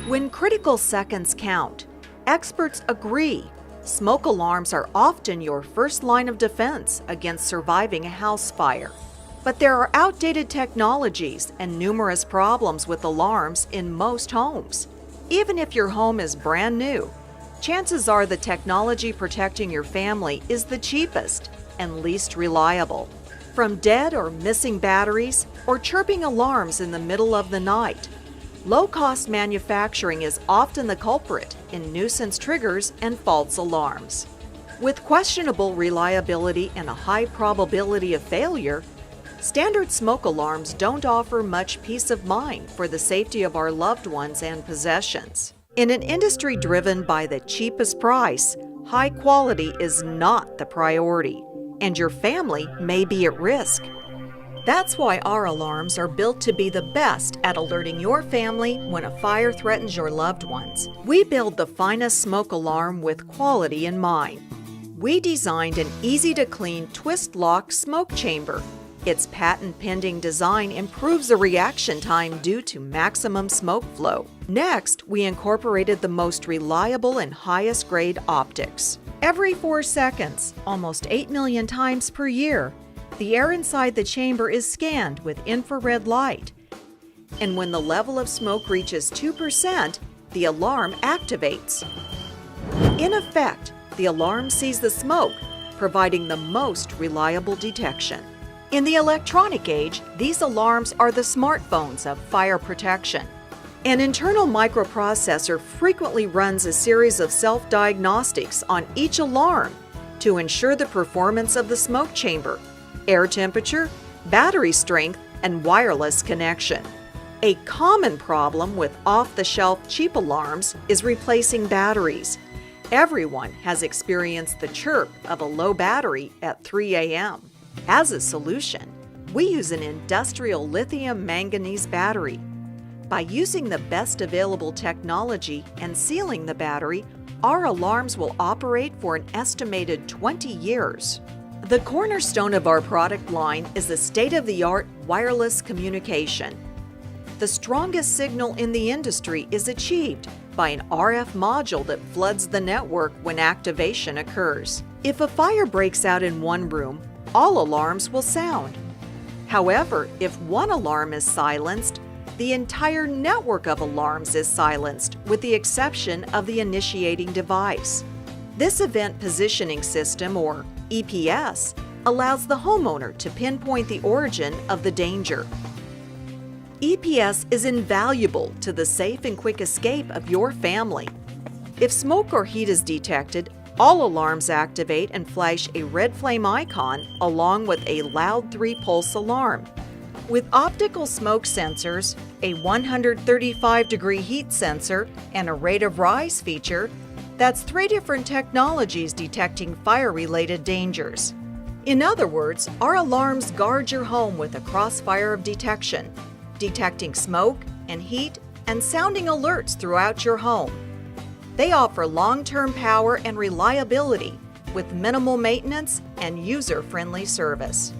When critical seconds count, experts agree smoke alarms are often your first line of defense against surviving a house fire. But there are outdated technologies and numerous problems with alarms in most homes. Even if your home is brand new, chances are the technology protecting your family is the cheapest and least reliable. From dead or missing batteries or chirping alarms in the middle of the night, low-cost manufacturing is often the culprit in nuisance triggers and false alarms. With questionable reliability and a high probability of failure, standard smoke alarms don't offer much peace of mind for the safety of our loved ones and possessions. In an industry driven by the cheapest price, high quality is not the priority, and your family may be at risk. That's why our alarms are built to be the best at alerting your family when a fire threatens your loved ones. We build the finest smoke alarm with quality in mind. We designed an easy-to-clean twist-lock smoke chamber. Its patent-pending design improves the reaction time due to maximum smoke flow. Next, we incorporated the most reliable and highest-grade optics. Every 4 seconds, almost 8 million times per year, the air inside the chamber is scanned with infrared light. And when the level of smoke reaches 2%, the alarm activates. In effect, the alarm sees the smoke, providing the most reliable detection. In the electronic age, these alarms are the smartphones of fire protection. An internal microprocessor frequently runs a series of self-diagnostics on each alarm to ensure the performance of the smoke chamber, air temperature, battery strength, and wireless connection. A common problem with off-the-shelf cheap alarms is replacing batteries. Everyone has experienced the chirp of a low battery at 3 a.m. As a solution, we use an industrial lithium manganese battery. By using the best available technology and sealing the battery, our alarms will operate for an estimated 20 years. The cornerstone of our product line is the state-of-the-art wireless communication. The strongest signal in the industry is achieved by an RF module that floods the network when activation occurs. If a fire breaks out in one room, all alarms will sound. However, if one alarm is silenced, the entire network of alarms is silenced, with the exception of the initiating device. This event positioning system, or EPS, allows the homeowner to pinpoint the origin of the danger. EPS is invaluable to the safe and quick escape of your family. If smoke or heat is detected, all alarms activate and flash a red flame icon along with a loud 3-pulse alarm. With optical smoke sensors, a 135-degree heat sensor, and a rate of rise feature, that's 3 different technologies detecting fire-related dangers. In other words, our alarms guard your home with a crossfire of detection, detecting smoke and heat and sounding alerts throughout your home. They offer long-term power and reliability with minimal maintenance and user-friendly service.